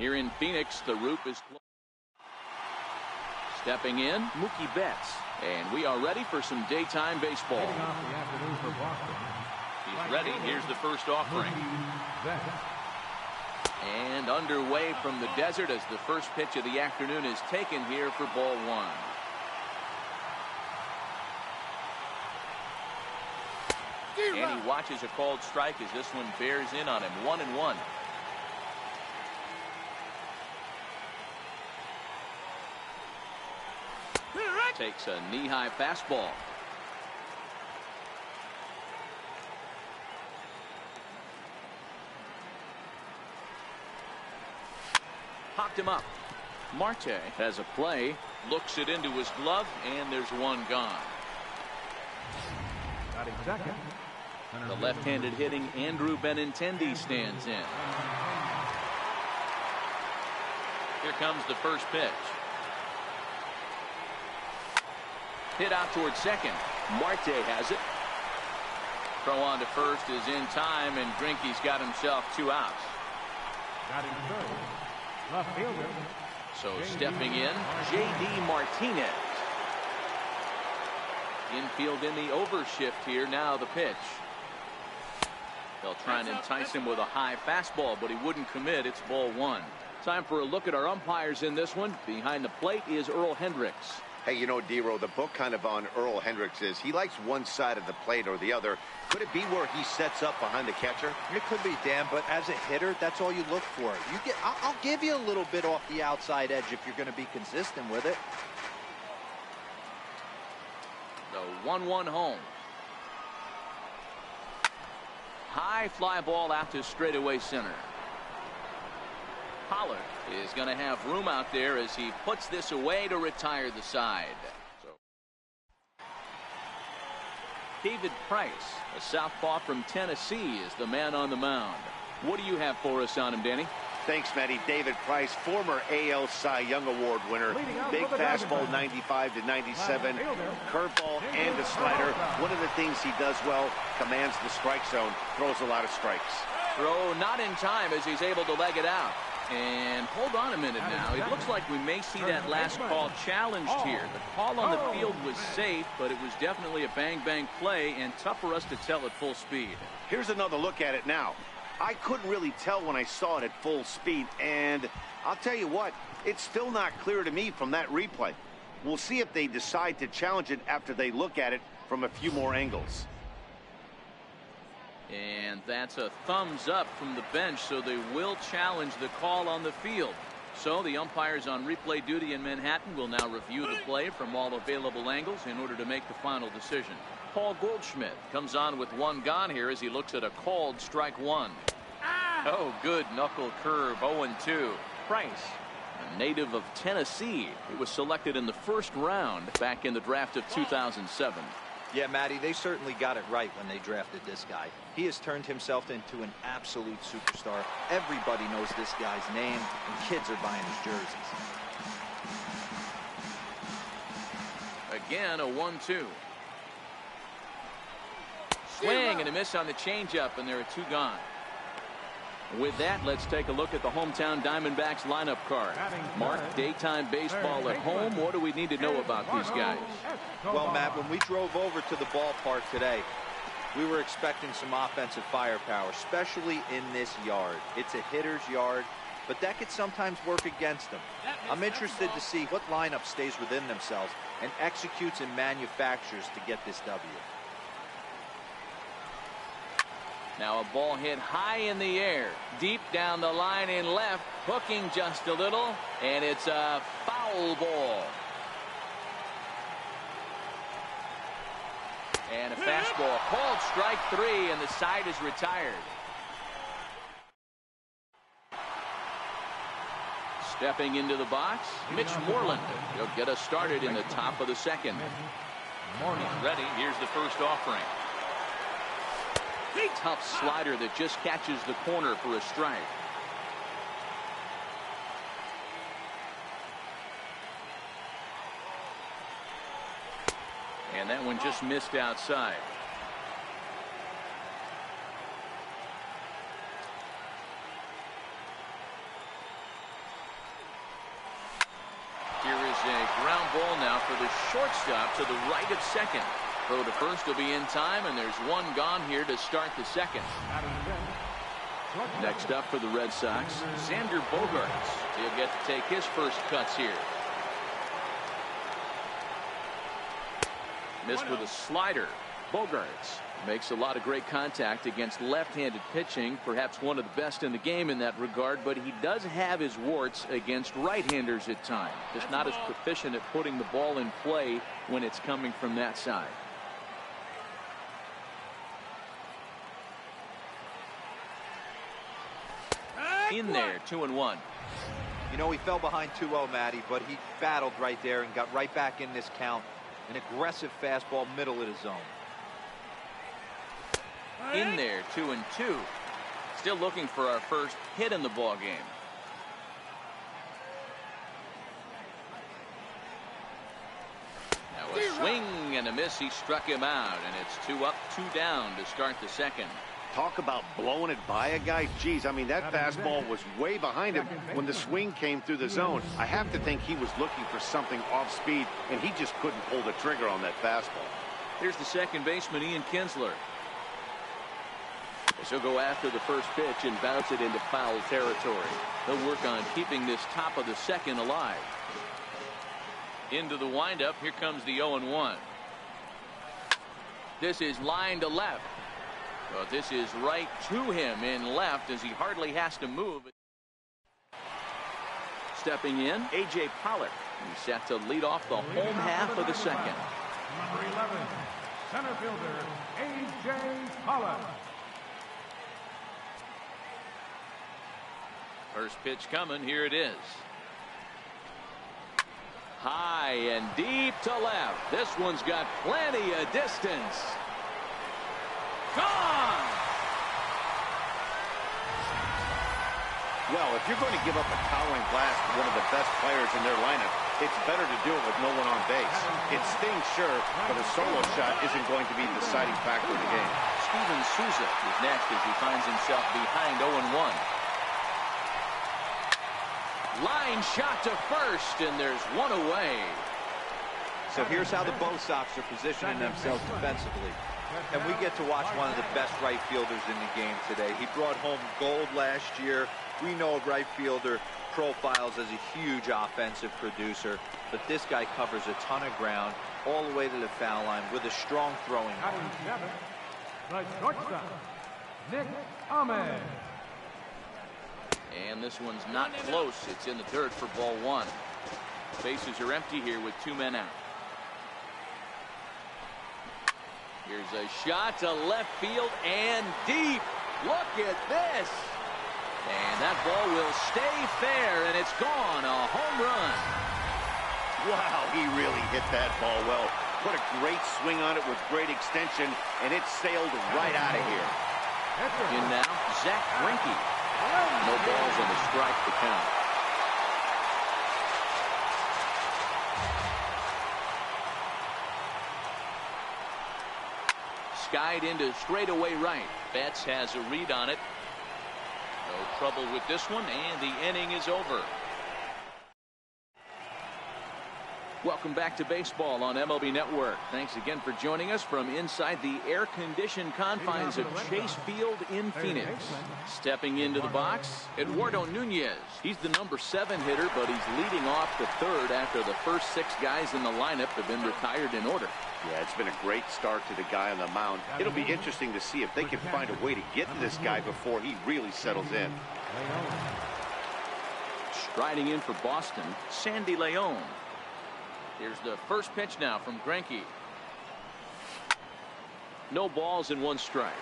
Here in Phoenix, the roof is closed. Stepping in, Mookie Betts. And we are ready for some daytime baseball. Heading off the afternoon for Boston. He's ready. Here's the first offering. And underway from the desert as the first pitch of the afternoon is taken here for ball one. And he watches a called strike as this one bears in on him. 1-1. Takes a knee-high fastball. Popped him up. Marte has a play, looks it into his glove, and there's one gone. Batting second. The left-handed hitting Andrew Benintendi stands in. Here comes the first pitch. Hit out towards second. Marte has it. Throw on to first is in time, and Greinke's got himself 2 outs. Batting third. Left fielder. So stepping in, J.D. Martinez. Infield in the overshift here. Now the pitch. They'll try and entice him with a high fastball, but he wouldn't commit. It's ball one. Time for a look at our umpires in this one. Behind the plate is Earl Hendricks. Hey, you know, D-Row, the book kind of on Earl Hendricks is he likes one side of the plate or the other. Could it be where he sets up behind the catcher? It could be, Dan, but as a hitter, that's all you look for. I'll give you a little bit off the outside edge if you're going to be consistent with it. The 1-1 home. High fly ball out to straightaway center. Pollard is going to have room out there as he puts this away to retire the side. David Price, a southpaw from Tennessee, is the man on the mound. What do you have for us on him, Danny? Thanks, Matty. David Price, former AL Cy Young Award winner. Big fastball, 95 to 97, curveball and a slider. One of the things he does well, commands the strike zone, throws a lot of strikes. Throw not in time as he's able to leg it out. And hold on a minute now. It looks like we may see that last call challenged here. The call on the field was safe, but it was definitely a bang-bang play and tough for us to tell at full speed. Here's another look at it now. I couldn't really tell when I saw it at full speed, and I'll tell you what, it's still not clear to me from that replay. We'll see if they decide to challenge it after they look at it from a few more angles. And that's a thumbs up from the bench, so they will challenge the call on the field. So the umpires on replay duty in Manhattan will now review the play from all available angles in order to make the final decision. Paul Goldschmidt comes on with one gone here as he looks at a called strike one. Oh, good knuckle curve, 0-2. Price, a native of Tennessee, who was selected in the first round back in the draft of 2007. Yeah, Matty, they certainly got it right when they drafted this guy. He has turned himself into an absolute superstar. Everybody knows this guy's name, and kids are buying his jerseys. Again, a 1-2. Swing and a miss on the changeup, and there are 2 gone. With that, let's take a look at the hometown Diamondbacks lineup card. Mark, daytime baseball at home. What do we need to know about these guys? Well, Matt, when we drove over to the ballpark today, we were expecting some offensive firepower, especially in this yard. It's a hitter's yard, but that could sometimes work against them. I'm interested to see what lineup stays within themselves and executes and manufactures to get this W. Now a ball hit high in the air, deep down the line in left, hooking just a little, and it's a foul ball. And a fastball called strike 3, and the side is retired. Stepping into the box, Mitch Moreland. He'll get us started in the top of the second. He's ready. Here's the first offering. Tough slider that just catches the corner for a strike. And that one just missed outside. a ground ball now for the shortstop to the right of second. Throw to first will be in time, and there's one gone here to start the second. Next up for the Red Sox, Xander Bogaerts. He'll get to take his first cuts here. Missed with a slider. Bogaerts makes a lot of great contact against left-handed pitching, perhaps one of the best in the game in that regard, but he does have his warts against right-handers at times. Just not as proficient at putting the ball in play when it's coming from that side. In there, 2-1. You know, he fell behind 2-0, Matty, but he battled right there and got right back in this count. An aggressive fastball middle of the zone. In there, 2-2. Still looking for our first hit in the ball game. Now a swing and a miss. He struck him out, and it's 2 up, 2 down to start the second. Talk about blowing it by a guy. Geez, I mean, that fastball was way behind him when the swing came through the zone. I have to think he was looking for something off speed, and he just couldn't pull the trigger on that fastball. Here's the second baseman, Ian Kinsler. He'll go after the first pitch and bounce it into foul territory. He'll work on keeping this top of the second alive. Into the windup. Here comes the 0-1. This is line to left. Well, this is right to him in left as he hardly has to move. Stepping in, A.J. Pollock. He's set to lead off the home half of the second. Number 11, center fielder, A.J. Pollock. First pitch coming. Here it is. High and deep to left. This one's got plenty of distance. Gone! Well, if you're going to give up a towering blast to one of the best players in their lineup, it's better to do it with no one on base. It stings, sure, but a solo shot isn't going to be the deciding factor of the game. Steven Souza is next as he finds himself behind 0-1. Line shot to first, and there's one away. So here's how the Bo Sox are positioning themselves defensively. And we get to watch one of the best right fielders in the game today. He brought home gold last year. We know a right fielder profiles as a huge offensive producer, but this guy covers a ton of ground all the way to the foul line with a strong throwing arm. The shortstop, Nick Ahmed. And this one's not close. It's in the dirt for ball one. Bases are empty here with 2 men out. Here's a shot to left field and deep. Look at this. And that ball will stay fair, and it's gone. A home run. Wow, he really hit that ball well. Put a great swing on it with great extension, and it sailed right out of here. In now, Zach Greinke. No balls and a strike to count. Skied into straightaway right. Betts has a read on it. No trouble with this one, and the inning is over. Welcome back to baseball on MLB Network. Thanks again for joining us from inside the air-conditioned confines of Chase Field in Phoenix. Stepping into the box, Eduardo Nunez. He's the number 7 hitter, but he's leading off the third after the first 6 guys in the lineup have been retired in order. Yeah, it's been a great start to the guy on the mound. It'll be interesting to see if they can find a way to get to this guy before he really settles in. Striding in for Boston, Sandy Leon. Here's the first pitch now from Greinke. No balls and 1 strike.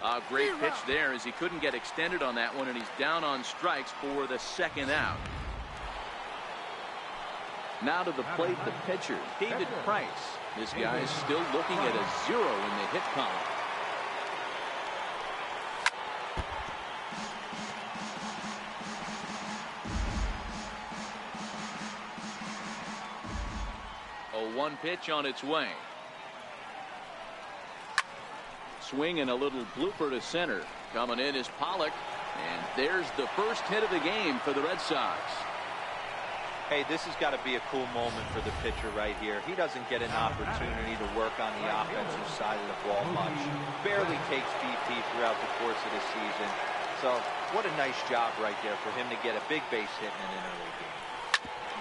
A great pitch there as he couldn't get extended on that one, and he's down on strikes for the 2nd out. Now to the plate, the pitcher, David Price. This guy is still looking at a 0 in the hit column. A 1 pitch on its way. Swing and a little blooper to center. Coming in is Pollock. And there's the first hit of the game for the Red Sox. Hey, this has got to be a cool moment for the pitcher right here. He doesn't get an opportunity to work on the offensive side of the ball much. Barely takes BP throughout the course of the season. So what a nice job right there for him to get a big base hit in an early game.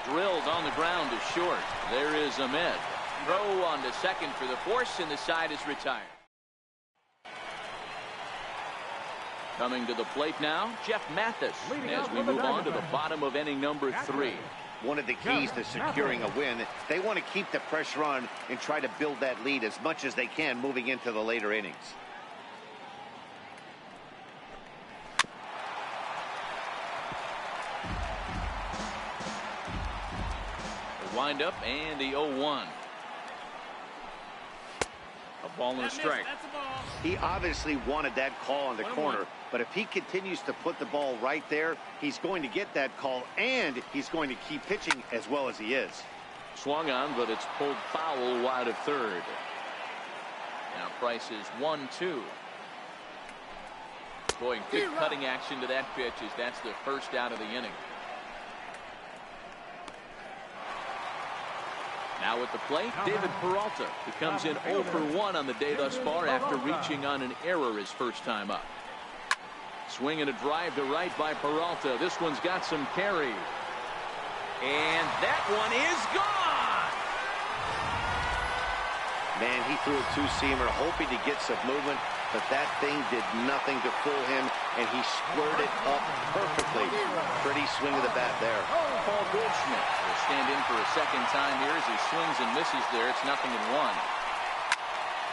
Drilled on the ground to short. There is Ahmed. Throw on to second for the force, and the side is retired. Coming to the plate now, Jeff Mathis, as we move on to the bottom of inning number 3. One of the keys to securing a win, they want to keep the pressure on and try to build that lead as much as they can moving into the later innings. The windup and the 0-1. A ball and a strike. He obviously wanted that call on the corner, but if he continues to put the ball right there, he's going to get that call, and he's going to keep pitching as well as he is. Swung on, but it's pulled foul wide of third. Now Price is 1-2. Boy, good cutting action to that pitch as that's the first out of the inning. Now at the plate, David Peralta, who comes in 0 for 1 on the day thus far after reaching on an error his first time up. Swing and a drive to right by Peralta. This one's got some carry. And that one is gone! Man, he threw a two-seamer hoping to get some movement, but that thing did nothing to fool him, and he squared it up perfectly. Pretty swing of the bat there. Paul Goldschmidt will stand in for a second time here as he swings and misses there. It's 0-1.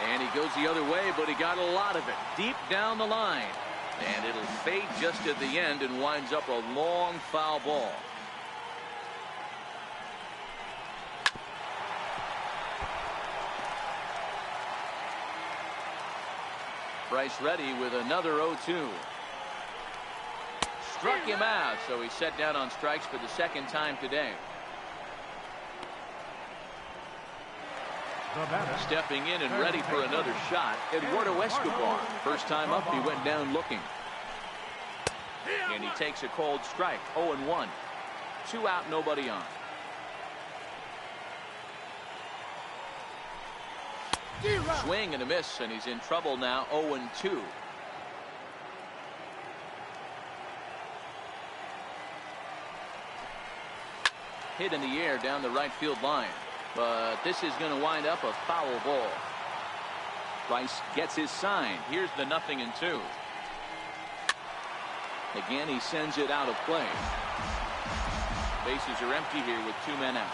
And he goes the other way, but he got a lot of it deep down the line. And it'll fade just at the end and winds up a long foul ball. Bryce ready with another 0-2. Struck him out, so he's set down on strikes for the second time today. Stepping in and ready for another shot, Eduardo Escobar. First time up, he went down looking. And he takes a cold strike. 0-1. 2 out, nobody on. Swing and a miss, and he's in trouble now. 0-2. Hit in the air down the right field line. But this is going to wind up a foul ball. Price gets his sign. Here's the 0-2. Again, he sends it out of play. Bases are empty here with 2 men out.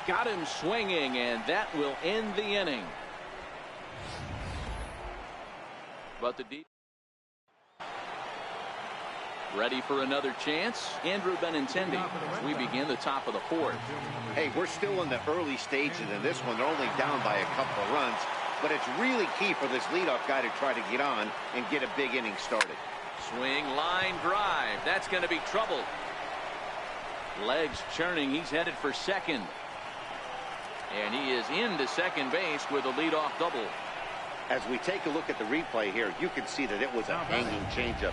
Got him swinging, and that will end the inning. But the deep. Ready for another chance. Andrew Benintendi as we begin the top of the 4th. Hey, we're still in the early stages in this one. They're only down by a couple of runs, but it's really key for this leadoff guy to try to get on and get a big inning started. Swing, line drive. That's going to be trouble. Legs churning. He's headed for second. And he is into second base with a leadoff double. As we take a look at the replay here, you can see that it was a hanging changeup.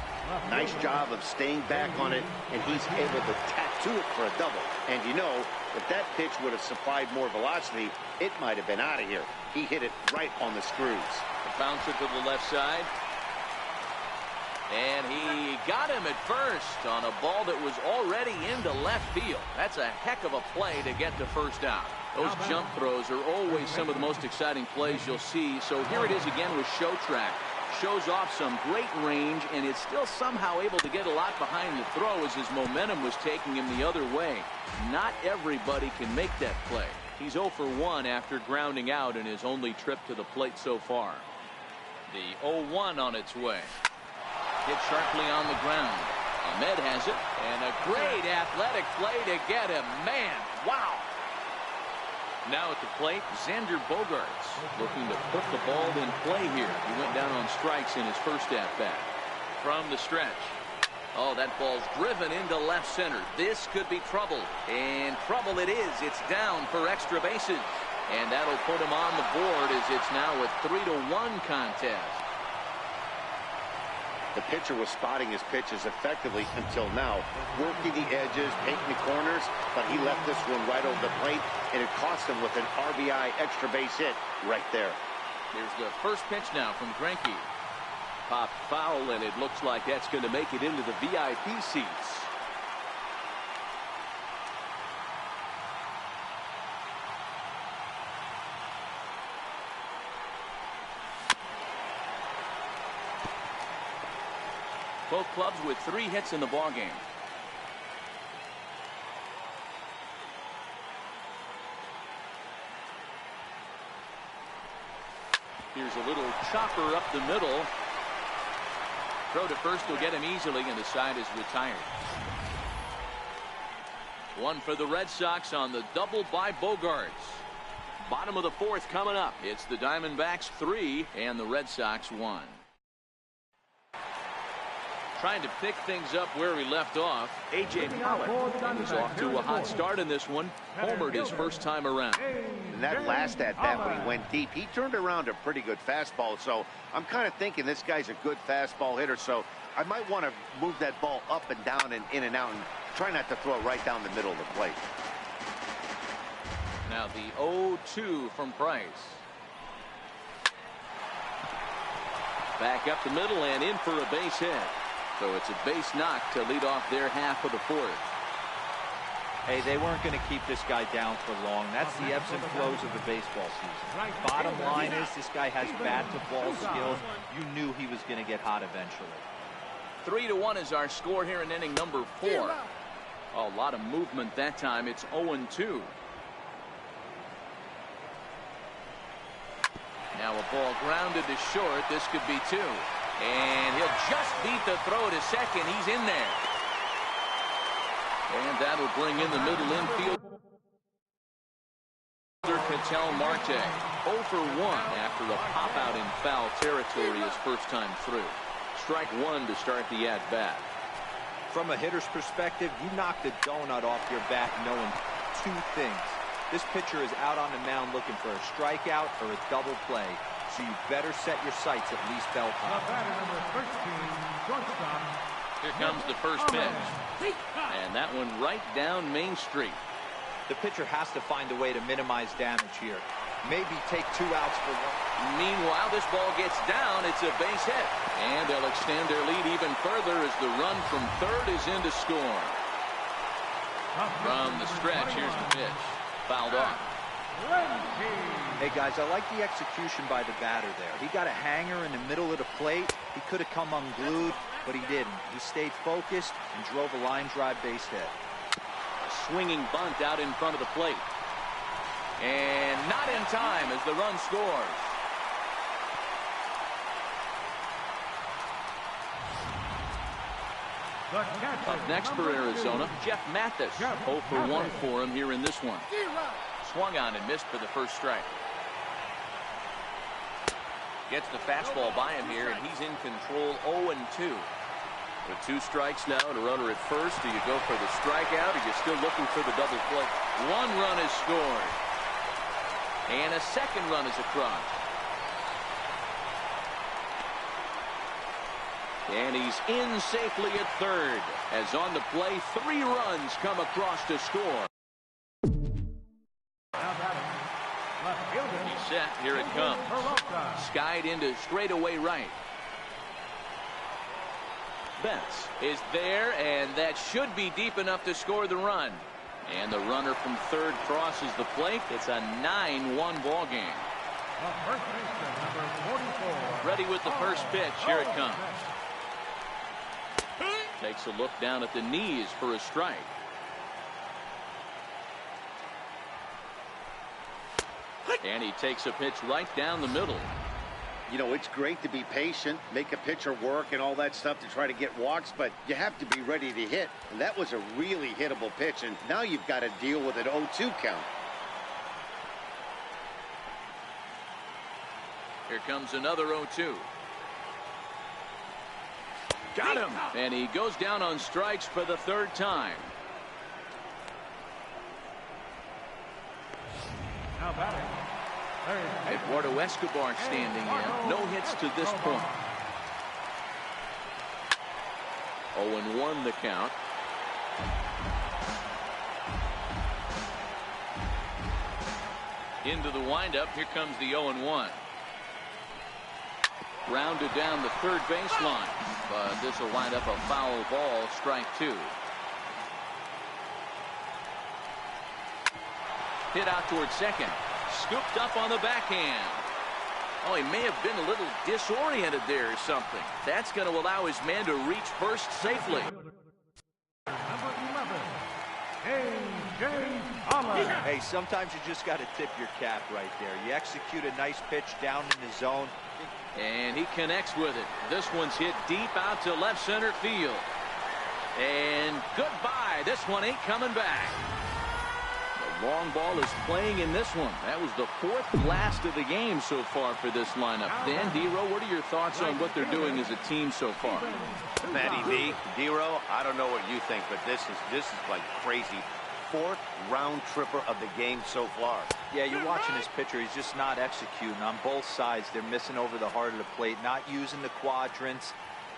Nice job of staying back on it, and he's able to tattoo it for a double. And you know, if that pitch would have supplied more velocity, it might have been out of here. He hit it right on the screws. The bouncer to the left side. And he got him at first on a ball that was already into left field. That's a heck of a play to get the first out. Those jump throws are always some of the most exciting plays you'll see. So here it is again with Showtrack. Shows off some great range, and it's still somehow able to get a lot behind the throw as his momentum was taking him the other way. Not everybody can make that play. He's 0 for 1 after grounding out in his only trip to the plate so far. The 0-1 on its way. Hit sharply on the ground. Ahmed has it, and a great athletic play to get him. Man, wow. Now at the plate, Xander Bogaerts looking to put the ball in play here. He went down on strikes in his first at-bat. From the stretch. Oh, that ball's driven into left center. This could be trouble. And trouble it is. It's down for extra bases. And that'll put him on the board as it's now a 3-1 contest. The pitcher was spotting his pitches effectively until now, working the edges, taking the corners, but he left this one right over the plate, and it cost him with an RBI extra base hit right there. Here's the first pitch now from Greinke. Popped foul, and it looks like that's going to make it into the VIP seats. Both clubs with 3 hits in the ballgame. Here's a little chopper up the middle. Throw to first will get him easily, and the side is retired. One for the Red Sox on the double by Bogaerts. Bottom of the 4th coming up. It's the Diamondbacks 3 and the Red Sox 1. Trying to pick things up where he left off. A.J. Pollock is off to a hot start in this one. Homered his first time around. And that last at-bat when he went deep, he turned around a pretty good fastball. So I'm kind of thinking this guy's a good fastball hitter. So I might want to move that ball up and down and in and out and try not to throw it right down the middle of the plate. Now the 0-2 from Price. Back up the middle and in for a base hit. So it's a base knock to lead off their half of the 4th. Hey, they weren't going to keep this guy down for long. That's the ebbs and flows of the baseball season. Bottom line is this guy has bat-to-ball skills. You knew he was going to get hot eventually. 3-1 is our score here in inning number 4. A lot of movement that time. It's 0-2. Now a ball grounded to short. This could be 2. And he'll just beat the throw to second. He's in there. And that'll bring in the middle infield. Ketel Marte 0 for 1 after a pop out in foul territory his first time through. Strike 1 to start the at-bat. From a hitter's perspective, you knock the donut off your bat knowing 2 things. This pitcher is out on the mound looking for a strikeout or a double play. So you better set your sights at least belt high. Here comes the first pitch. And that one right down Main Street. The pitcher has to find a way to minimize damage here. Maybe take 2 outs for 1. Meanwhile, this ball gets down. It's a base hit. And they'll extend their lead even further as the run from third is in to score. From the stretch, here's the pitch. Fouled off. Hey guys, I like the execution by the batter there. He got a hanger in the middle of the plate. He could have come unglued, but he didn't. He stayed focused and drove a line drive base hit. A swinging bunt out in front of the plate. And not in time as the run scores. Up next for Arizona, Jeff Mathis. 0 for 1 for him here in this one. Swung on and missed for the first strike. Gets the fastball by him here, and he's in control 0-2. With 2 strikes now and a runner at first, do you go for the strikeout, or are you still looking for the double play? 1 run is scored. And a second run is across. And he's in safely at third. As on the play, 3 runs come across to score. He's set. Here it comes. Skied into straightaway right. Betts is there, and that should be deep enough to score the run. And the runner from third crosses the plate. It's a 9-1 ball game. Ready with the first pitch. Here it comes. Takes a look down at the knees for a strike. And he takes a pitch right down the middle. You know, it's great to be patient, make a pitcher work and all that stuff to try to get walks, but you have to be ready to hit. And that was a really hittable pitch, and now you've got to deal with an 0-2 count. Here comes another 0-2. Got him. And he goes down on strikes for the third time. Now batting. Eduardo Escobar standing in. No hits to this point. 0-1 the count. Into the windup. Here comes the 0-1. Rounded down the third baseline, but this will wind up a foul ball, strike 2. Hit out towards second. Scooped up on the backhand. Oh, he may have been a little disoriented there or something. That's going to allow his man to reach first safely. Number 11, A.J. Holland. Hey, sometimes you just got to tip your cap right there. You execute a nice pitch down in the zone. And he connects with it. This one's hit deep out to left center field. And goodbye. This one ain't coming back. The long ball is playing in this one. That was the fourth blast of the game so far for this lineup. Dan, D-Row, what are your thoughts on what they're doing as a team so far? Matty V, D-Row, I don't know what you think, but this is like crazy. Fourth round tripper of the game so far. Yeah, you're watching this pitcher. He's just not executing on both sides. They're missing over the heart of the plate, not using the quadrants.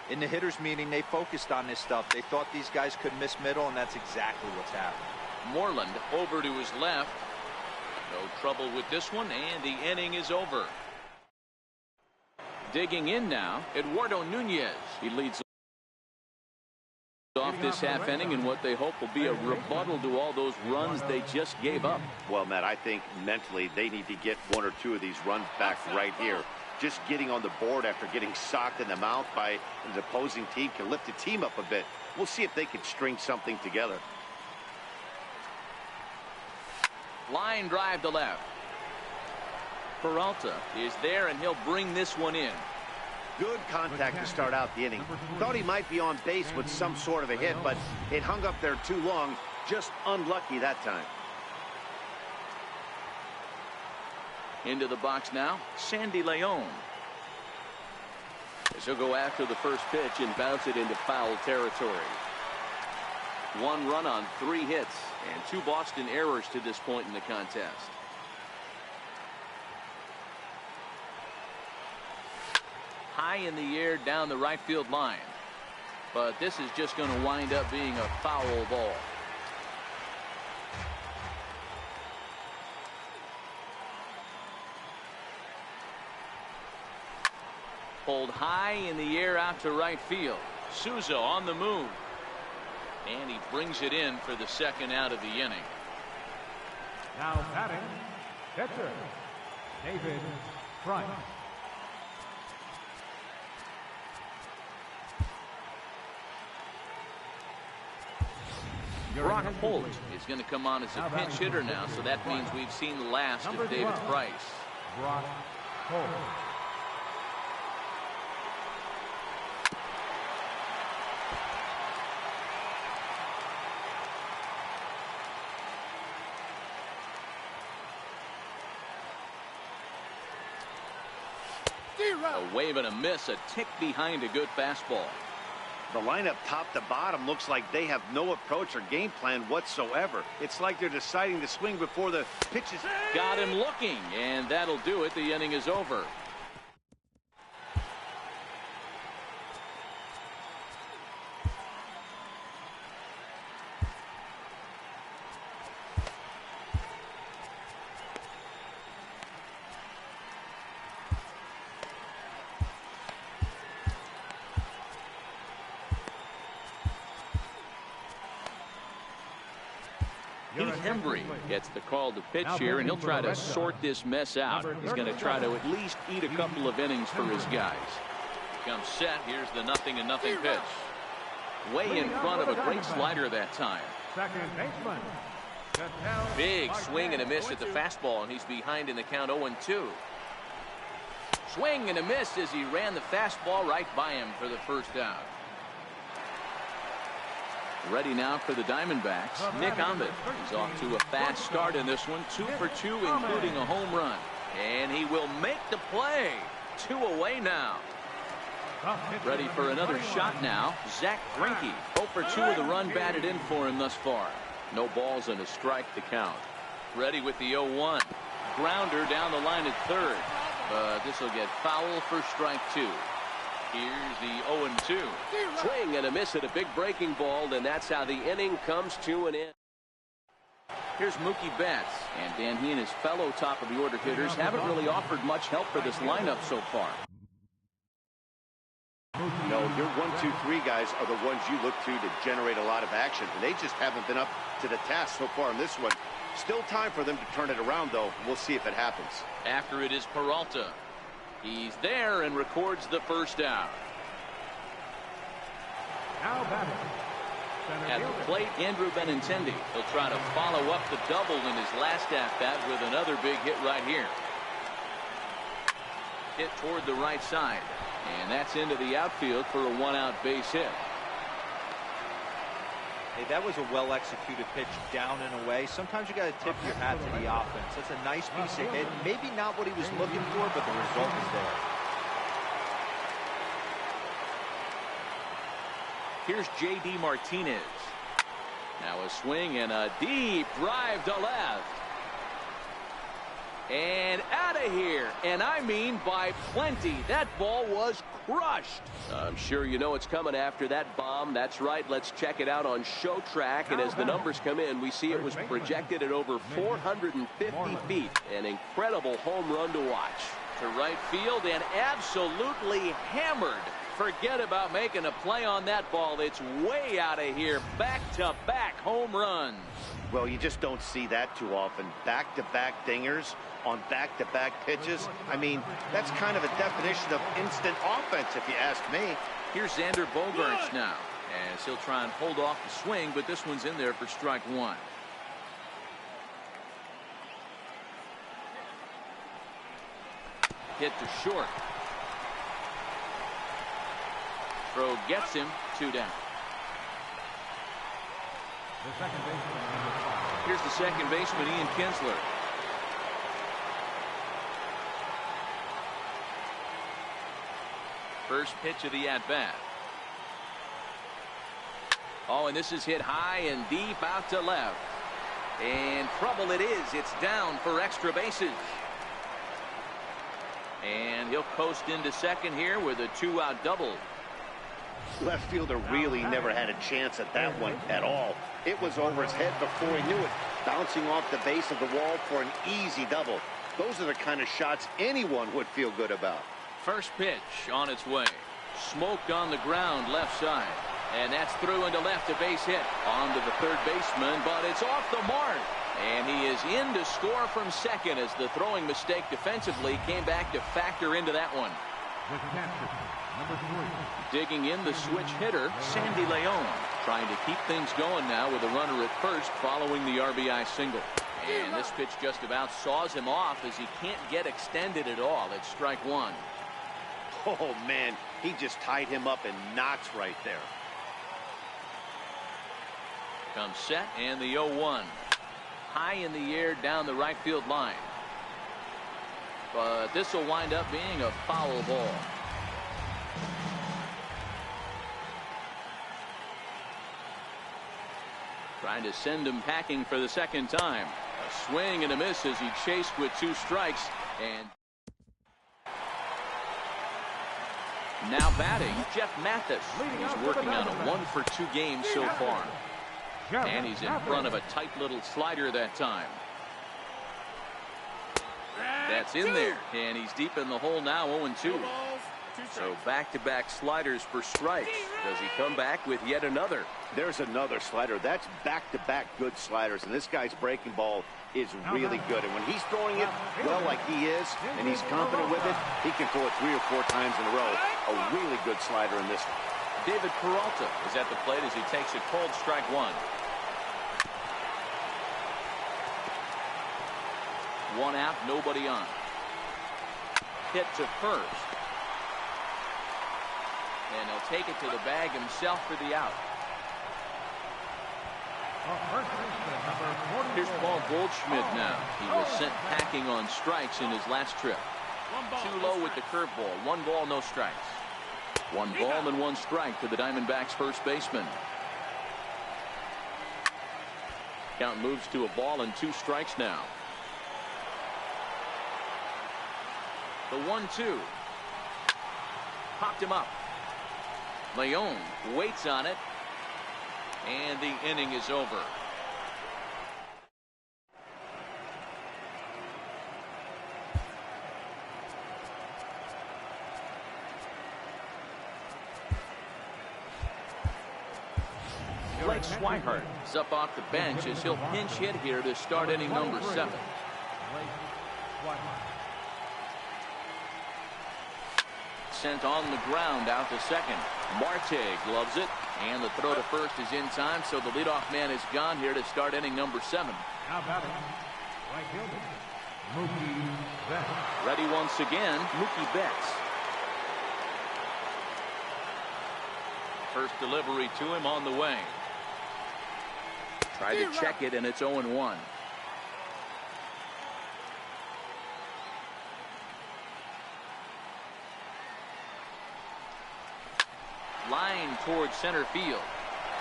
In the hitters meeting, they focused on this stuff. They thought these guys could miss middle, and that's exactly what's happening. Moreland over to his left. No trouble with this one, and the inning is over. Digging in now, Eduardo Nunez. He leads off this half inning in what they hope will be a rebuttal to all those runs they just gave up. Well, Matt, I think mentally they need to get one or two of these runs back right here. Just getting on the board after getting socked in the mouth by the opposing team can lift the team up a bit. We'll see if they can string something together. Line drive to left. Peralta is there, and he'll bring this one in. Good contact to start out the inning. Thought he might be on base with some sort of a hit, but it hung up there too long. Just unlucky that time. Into the box now, Sandy Leon. As he'll go after the first pitch and bounce it into foul territory. 1 run on 3 hits and 2 Boston errors to this point in the contest. High in the air down the right field line. But this is just going to wind up being a foul ball. Pulled high in the air out to right field. Souza on the move. And he brings it in for the second out of the inning. Now batting, pitcher, David Price. Brock Holt is going to come on as a pinch hitter now, so that means we've seen the last of David Price. Brock Holt. A wave and a miss, a tick behind a good fastball. The lineup top to bottom looks like they have no approach or game plan whatsoever. It's like they're deciding to swing before the pitch is... Got him looking, and that'll do it. The inning is over. Hembry gets the call to pitch here, and he'll try to sort this mess out. He's going to try to at least eat a couple of innings for his guys. Comes set. Here's the 0-0 pitch. Way in front of a great slider that time. Second baseman. Big swing and a miss at the fastball, and he's behind in the count 0-2. Swing and a miss as he ran the fastball right by him for the first out. Ready now for the Diamondbacks, Nick Ahmed. He's off to a fast start in this one, 2 for 2, including a home run. And he will make the play. 2 away now. Ready for another shot now. Zach Greinke. 0 for 2 with a run batted in for him thus far. No balls and a strike to count. Ready with the 0-1. Grounder down the line at third. But this will get foul for strike 2. Here's the 0-2. Swing and a miss at a big breaking ball, and that's how the inning comes to an end. Here's Mookie Betts. And Dan, he and his fellow top of the order hitters haven't really offered much help for this lineup so far. No, your 1, 2, 3 guys are the ones you look to generate a lot of action, and they just haven't been up to the task so far in this one. Still time for them to turn it around, though. We'll see if it happens. After it is Peralta. He's there and records the first out. Now batting. At the plate, Andrew Benintendi. He'll try to follow up the double in his last at-bat with another big hit right here. Hit toward the right side. And that's into the outfield for a 1-out base hit. Hey, that was a well-executed pitch down and away. Sometimes you got to tip your hat to the offense. That's a nice piece of hit. Maybe not what he was looking for, but the result is there. Here's J.D. Martinez. Now a swing and a deep drive to left. And out of here. And I mean by plenty. That ball was crushed. I'm sure you know it's coming after that bomb. That's right. Let's check it out on Show Track. And as the numbers come in, we see it was projected at over 450 feet. An incredible home run to watch. To right field and absolutely hammered. Forget about making a play on that ball. It's way out of here. Back-to-back home runs. Well, you just don't see that too often. Back-to-back dingers on back-to-back pitches. I mean, that's kind of a definition of instant offense, if you ask me. Here's Xander Bogaerts now, as he'll try and hold off the swing, but this one's in there for strike 1. Hit to short. Throw gets him. 2 down. The second baseman, number 5. Here's the second baseman, Ian Kinsler. First pitch of the at-bat. Oh, and this is hit high and deep out to left. And trouble it is. It's down for extra bases. And he'll coast into second here with a 2-out double. Left fielder really never had a chance at that one at all. It was over his head before he knew it, bouncing off the base of the wall for an easy double. Those are the kind of shots anyone would feel good about. First pitch on its way. Smoked on the ground left side. And that's through into left, a base hit. On to the third baseman, but it's off the mark. And he is in to score from second as the throwing mistake defensively came back to factor into that one. The catcher, number 3. Digging in the switch hitter, Sandy Leon. Trying to keep things going now with a runner at first following the RBI single. And this pitch just about saws him off as he can't get extended at all. It's strike 1. Oh, man, he just tied him up in knots right there. Comes set and the 0-1. High in the air down the right field line. But this will wind up being a foul ball. Trying to send him packing for the second time. A swing and a miss as he chased with 2 strikes. And now batting, Jeff Mathis. He's working on a 1-for-2 game so far. And he's in front of a tight little slider that time. That's in there. And he's deep in the hole now, 0-2. So back-to-back sliders for strikes. Does he come back with yet another? There's another slider. That's back-to-back good sliders. And this guy's breaking ball is really good. And when he's throwing it well like he is, and he's confident with it, he can throw it 3 or 4 times in a row. A really good slider in this one. David Peralta is at the plate as he takes a cold strike 1. 1 out, nobody on. Hit to first. And he'll take it to the bag himself for the out. Here's Paul Goldschmidt now. He was sent packing on strikes in his last trip. Too low with the curveball. 1 ball, no strikes. 1 ball and 1 strike to the Diamondbacks first baseman. Count moves to a ball and 2 strikes now. The 1-2. Popped him up. Leon waits on it. And the inning is over. Blake Swihart is up off the bench as he'll pinch hit here to start inning number 7. Sent on the ground out to second. Marte gloves it, and the throw to first is in time, so the leadoff man is gone here to start inning number 7. Now batting, right fielder, Mookie Betts. Ready once again, Mookie Betts. First delivery to him on the way. Tried to check it, and it's 0-1. Line towards center field,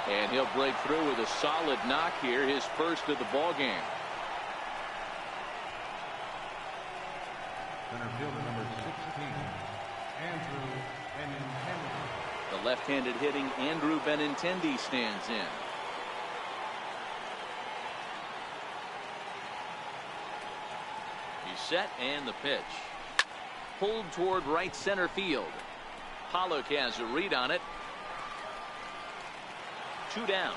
and he'll break through with a solid knock here, his first of the ball game. Center fielder number 16, Andrew Benintendi. The left-handed hitting Andrew Benintendi stands in. He's set, and the pitch. Pulled toward right center field. Pollock has a read on it. 2 down.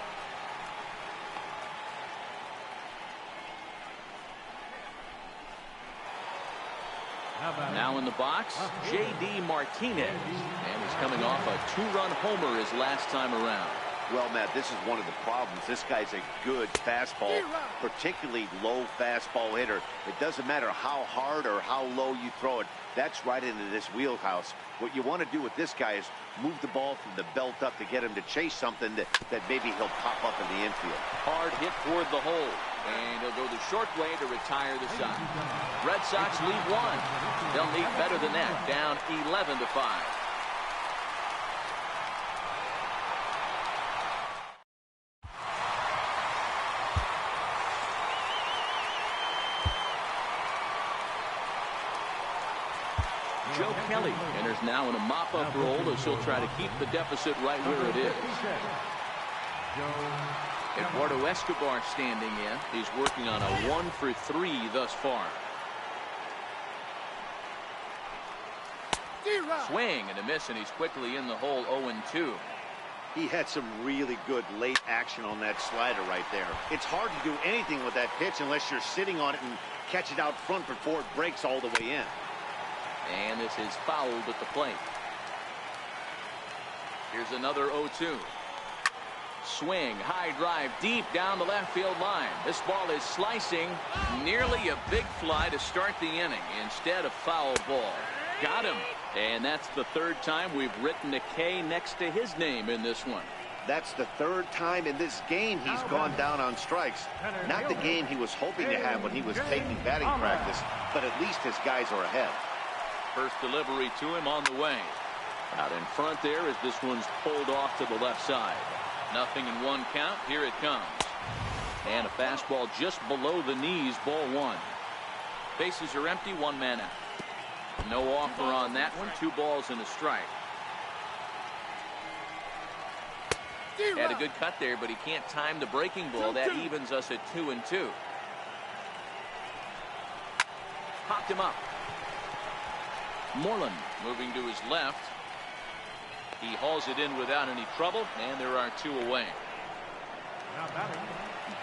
Now in the box, J.D. Martinez. And he's coming off a 2-run homer his last time around. Well, Matt, this is one of the problems. This guy's a good fastball, particularly low fastball hitter. It doesn't matter how hard or how low you throw it. That's right into this wheelhouse. What you want to do with this guy is move the ball from the belt up to get him to chase something that maybe he'll pop up in the infield. Hard hit toward the hole. And he'll go the short way to retire the side. Red Sox lead 1. They'll need better than that. Down 11-5. Joe Kelly enters now in a mop-up role as he'll try to keep the deficit right where it is. Eduardo Escobar standing in. He's working on a 1-for-3 thus far. Swing and a miss, and he's quickly in the hole. 0-2. He had some really good late action on that slider right there. It's hard to do anything with that pitch unless you're sitting on it and catch it out front before it breaks all the way in. And this is fouled at the plate. Here's another 0-2. Swing, high drive, deep down the left field line. This ball is slicing, nearly a big fly to start the inning. Instead, a foul ball. Got him. And that's the 3rd time we've written a K next to his name in this one. That's the 3rd time in this game he's gone down on strikes. Not the game he was hoping to have when he was taking batting practice, but at least his guys are ahead. First delivery to him on the way. Out in front there as this one's pulled off to the left side. 0-1 count. Here it comes. And a fastball just below the knees. Ball 1. Bases are empty. 1 man out. No offer on that one. 2 balls and a strike. Had a good cut there, but he can't time the breaking ball. That evens us at 2-2. Popped him up. Moreland moving to his left. He hauls it in without any trouble, and there are 2 away.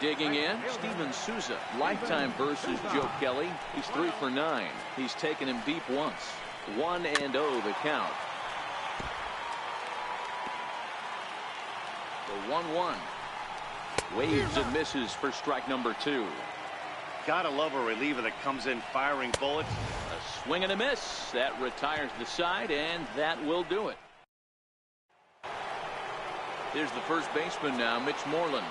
Digging in, Steven Souza. Lifetime versus Joe Kelly. He's 3 for 9. He's taken him deep once. 1-0 the count. The 1-1. Waves and misses for strike number 2. Gotta love a reliever that comes in firing bullets. A swing and a miss. That retires the side, and that will do it. Here's the first baseman now, Mitch Moreland.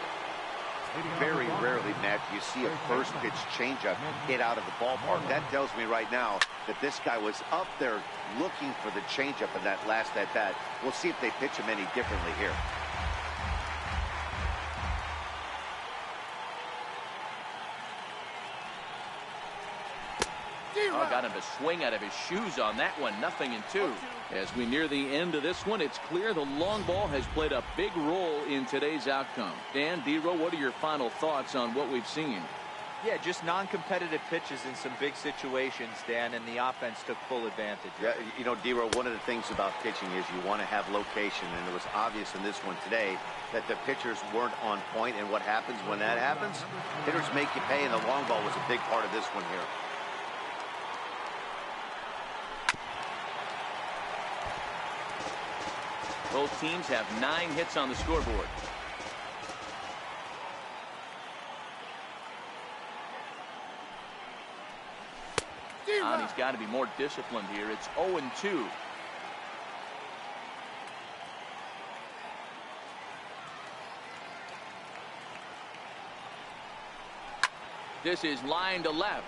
Very rarely, Matt, do you see a first pitch changeup hit out of the ballpark. That tells me right now that this guy was up there looking for the changeup in that last at bat. We'll see if they pitch him any differently here. Oh, got him to swing out of his shoes on that one. 0-2. As we near the end of this one, it's clear the long ball has played a big role in today's outcome. Dan, D-Row, what are your final thoughts on what we've seen? Yeah, just non-competitive pitches in some big situations, Dan, and the offense took full advantage. Yeah, you know, D-Row, one of the things about pitching is you want to have location, and it was obvious in this one today that the pitchers weren't on point, and what happens when that happens? Hitters make you pay, and the long ball was a big part of this one here. Both teams have 9 hits on the scoreboard. He's got to be more disciplined here. It's 0-2. This is line to left.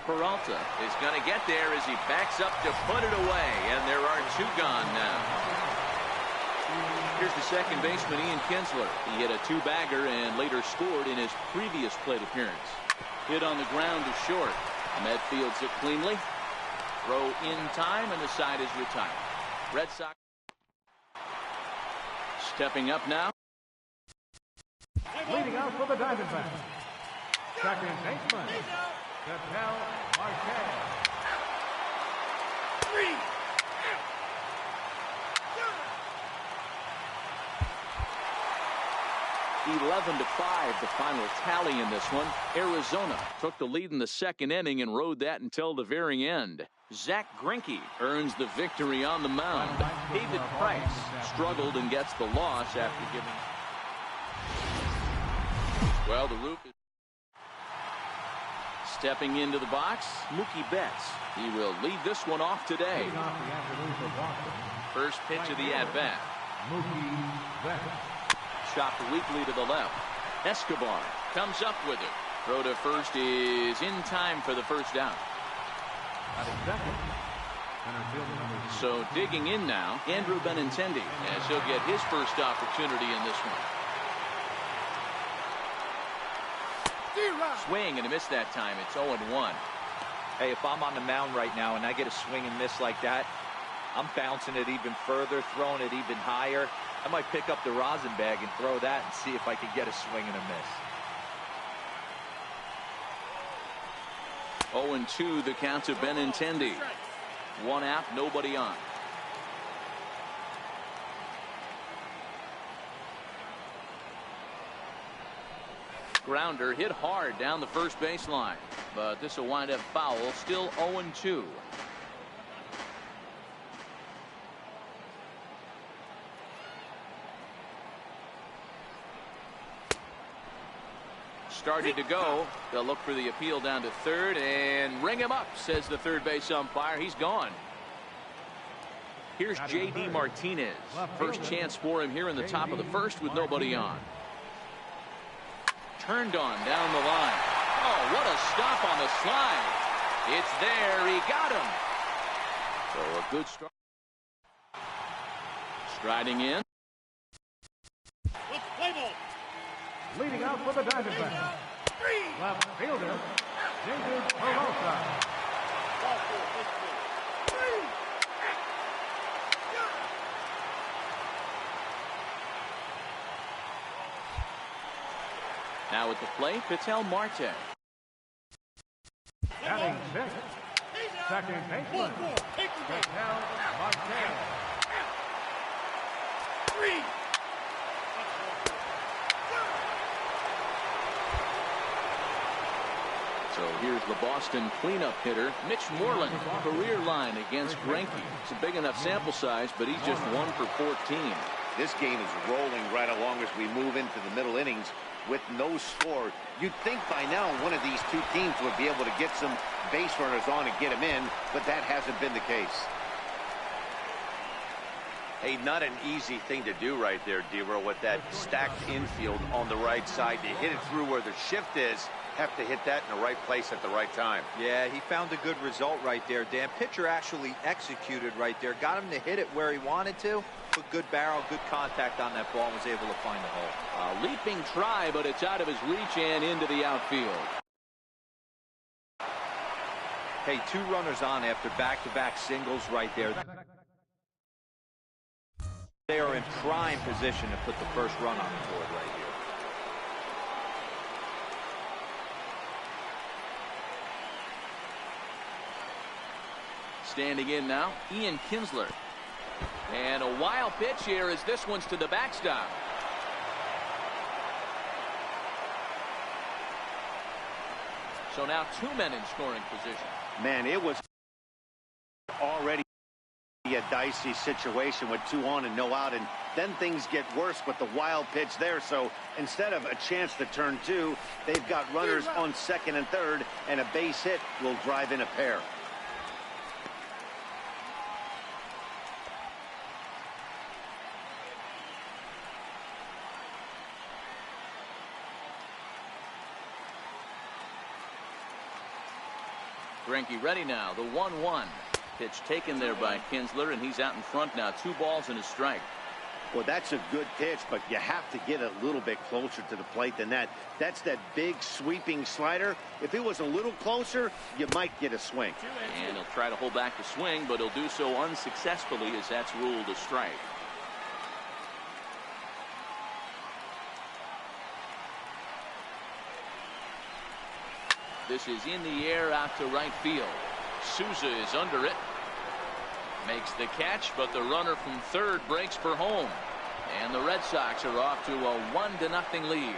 Peralta is going to get there as he backs up to put it away, and there are 2 gone now. Here's the second baseman, Ian Kinsler. He hit a 2-bagger and later scored in his previous plate appearance. Hit on the ground to short. Med fields it cleanly. Throw in time, and the side is retired. Red Sox stepping up now. Leading out for the Diamondbacks, second baseman, Marquez. 11-5, the final tally in this one. Arizona took the lead in the second inning and rode that until the very end. Zach Greinke earns the victory on the mound. David Price struggled and gets the loss after giving. Well, the roof is stepping into the box. Mookie Betts. He will lead this one off today. First pitch of the at-bat. Mookie Betts. Chopped weakly to the left. Escobar comes up with it. Throw to first is in time for the first down. So digging in now, Andrew Benintendi, as he'll get his first opportunity in this one. Swing and a miss that time. It's 0-1. Hey, if I'm on the mound right now and I get a swing and miss like that, I'm bouncing it even further, throwing it even higher. I might pick up the rosin bag and throw that and see if I can get a swing and a miss. 0-2 the count to Benintendi. 1 out, nobody on. Grounder hit hard down the first baseline, but this will wind up foul. Still 0-2. Started to go. They'll look for the appeal down to third and ring him up, says the third base umpire. He's gone. Here's J.D. Martinez. First chance for him here in the top of the first with nobody on. Turned on down the line. Oh, what a stop on the slide. It's there. He got him. So a good start. Striding in. Leading out for the Diamondbacks, left fielder, David Peralta. Now at the plate, Ketel Marte. Batting sixth, second baseman, Ketel Marte. So here's the Boston cleanup hitter, Mitch Moreland. Career line against Greinke. It's a big enough sample size, but he's just 1 for 14. This game is rolling right along as we move into the middle innings with no score. You'd think by now one of these two teams would be able to get some base runners on and get them in, but that hasn't been the case. Hey, not an easy thing to do right there, D-Row, with that stacked infield on the right side. To hit it through where the shift is, have to hit that in the right place at the right time. Yeah, he found a good result right there, Dan. Pitcher actually executed right there. Got him to hit it where he wanted to. Put good barrel, good contact on that ball, and was able to find the hole. A leaping try, but it's out of his reach and into the outfield. Hey, 2 runners on after back-to-back singles right there. They are in prime position to put the first run on the board right here. Standing in now, Ian Kinsler. And a wild pitch here as this one's to the backstop. So now 2 men in scoring position. Man, it was already a dicey situation with 2 on and no out, and then things get worse with the wild pitch there. So instead of a chance to turn 2, they've got runners on second and third, and a base hit will drive in a pair. Greinke ready now, the 1-1. Pitch taken there by Kinsler, and he's out in front now. 2 balls and a strike. Well, that's a good pitch, but you have to get a little bit closer to the plate than that. That's that big sweeping slider. If it was a little closer, you might get a swing. And he'll try to hold back the swing, but he'll do so unsuccessfully as that's ruled a strike. This is in the air out to right field. Souza is under it. Makes the catch, but the runner from third breaks for home. And the Red Sox are off to a 1-0 lead.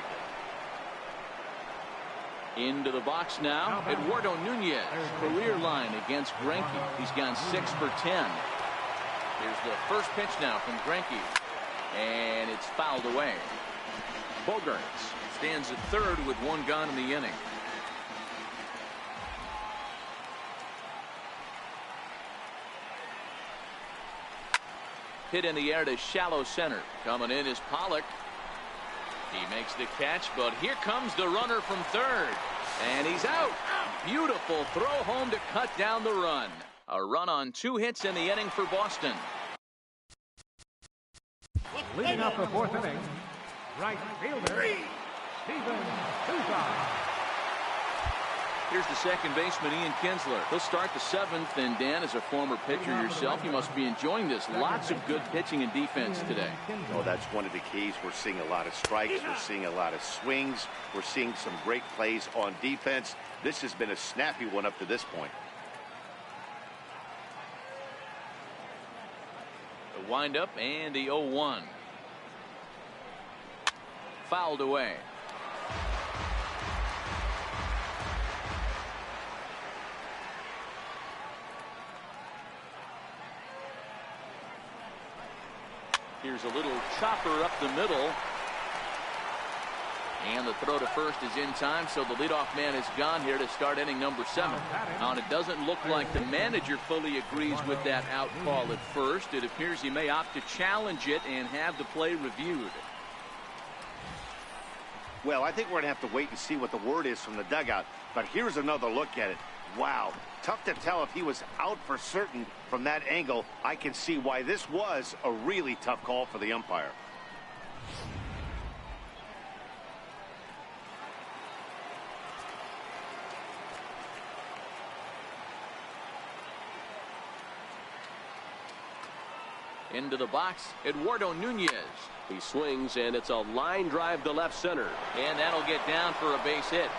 Into the box now, Eduardo Nunez. Career line against Greinke. He's gone 6 for 10. Here's the first pitch now from Greinke. And it's fouled away. Bogaerts stands at third with 1 gone in the inning. Hit in the air to shallow center. Coming in is Pollock. He makes the catch, but here comes the runner from third. And he's out. Beautiful throw home to cut down the run. A run on 2 hits in the inning for Boston. Leading off the 4th inning, right fielder, Steven Souza. Here's the second baseman, Ian Kinsler. He'll start the 7th, and Dan, as a former pitcher yourself, you must be enjoying this. Lots of good pitching and defense today. Oh, that's one of the keys. We're seeing a lot of strikes. We're seeing a lot of swings. We're seeing some great plays on defense. This has been a snappy one up to this point. The windup and the 0-1. Fouled away. Here's a little chopper up the middle. And the throw to first is in time, so the leadoff man is gone here to start inning number 7. Now, and it doesn't look like the manager fully agrees with that out call at first. It appears he may opt to challenge it and have the play reviewed. Well, I think we're going to have to wait and see what the word is from the dugout. But here's another look at it. Wow. Tough to tell if he was out for certain from that angle. I can see why this was a really tough call for the umpire. Into the box, Eduardo Nunez. He swings, and it's a line drive to left center. And that'll get down for a base hit.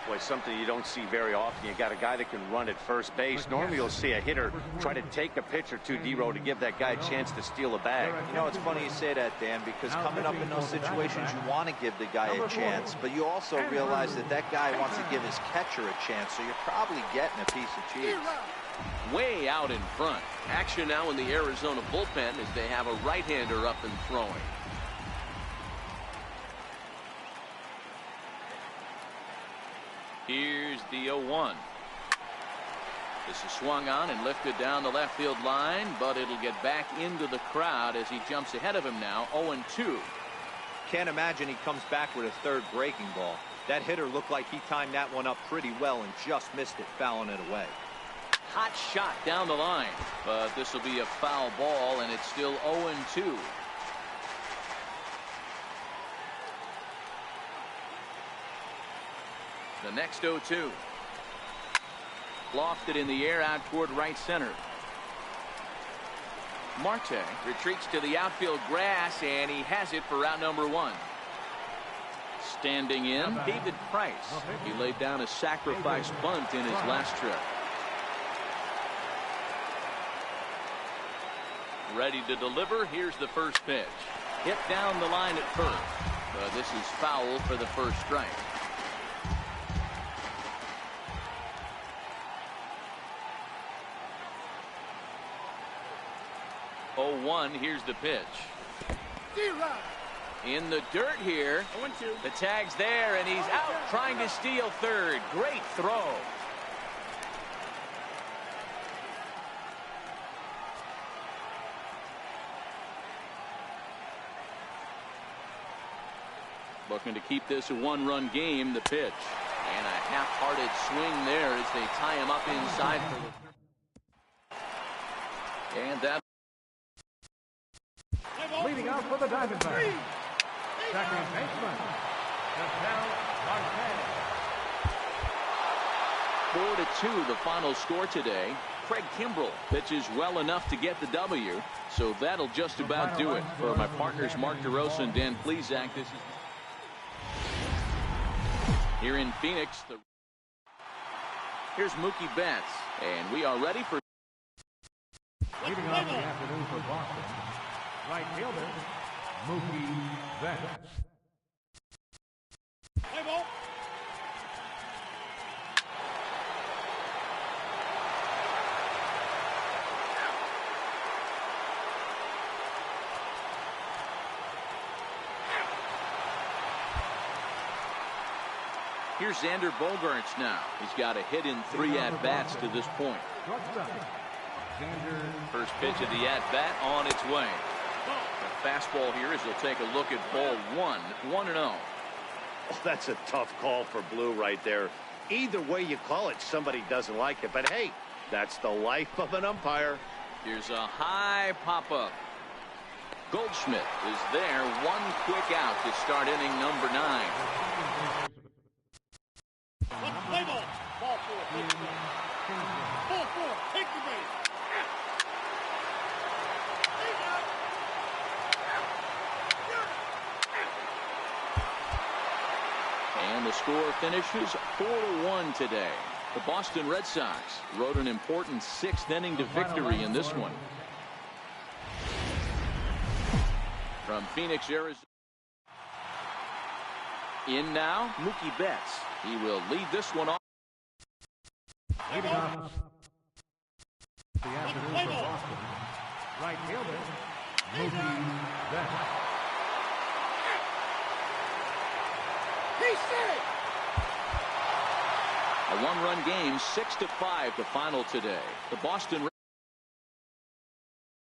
Boy, something you don't see very often. You got a guy that can run at first base. Normally you'll see a hitter try to take a pitch or two, D-Row, to give that guy a chance to steal a bag. You know, it's funny you say that, Dan, because coming up in those situations, you want to give the guy a chance, but you also realize that that guy wants to give his catcher a chance, so you're probably getting a piece of cheese. Way out in front. Action now in the Arizona bullpen as they have a right-hander up and throwing. Here's the 0-1. This is swung on and lifted down the left field line, but it'll get back into the crowd as he jumps ahead of him now, 0-2. Can't imagine he comes back with a third breaking ball. That hitter looked like he timed that one up pretty well and just missed it, fouling it away. Hot shot down the line, but this will be a foul ball, and it's still 0-2. The next 0-2. Lofted in the air out toward right center. Marte retreats to the outfield grass, and he has it for out number 1. Standing in, David Price. He laid down a sacrifice bunt in his last trip. Ready to deliver. Here's the first pitch. Hit down the line at first, but this is foul for the first strike. Here's the pitch. In the dirt here. The tag's there, and he's out trying to steal third. Great throw. Looking to keep this a one-run game. The pitch. And a half-hearted swing there as they tie him up inside. And that. Leading out for the Diamondbacks, second baseman, Marte. 4-2 the final score today. Craig Kimbrell pitches well enough to get the W, so that'll just about do it. For my partners Mark DeRosa and Dan Plesac, this is here in Phoenix. Here's Mookie Betts, and we are ready for leading off the afternoon for Boston, right fielder Mookie Betts. Play ball. Here's Xander Bogaerts now. He's got a hit in 3 at-bats to this point. First pitch of the at-bat on its way. The fastball here as he'll take a look at ball 1, 1-0. Oh, that's a tough call for Blue right there. Either way you call it, somebody doesn't like it. But hey, that's the life of an umpire. Here's a high pop-up. Goldschmidt is there. One quick out to start inning number 9. Play ball. Ball 4. Take the base. Ball 4. Take the base. And the score finishes 4-1 today. The Boston Red Sox rode an important 6th inning to victory in this one. From Phoenix, Arizona. In now, Mookie Betts. He will lead this one off. Leading off the afternoon for Boston, right fielder Mookie Betts. A one-run game, 6-5 the final today. The Boston Red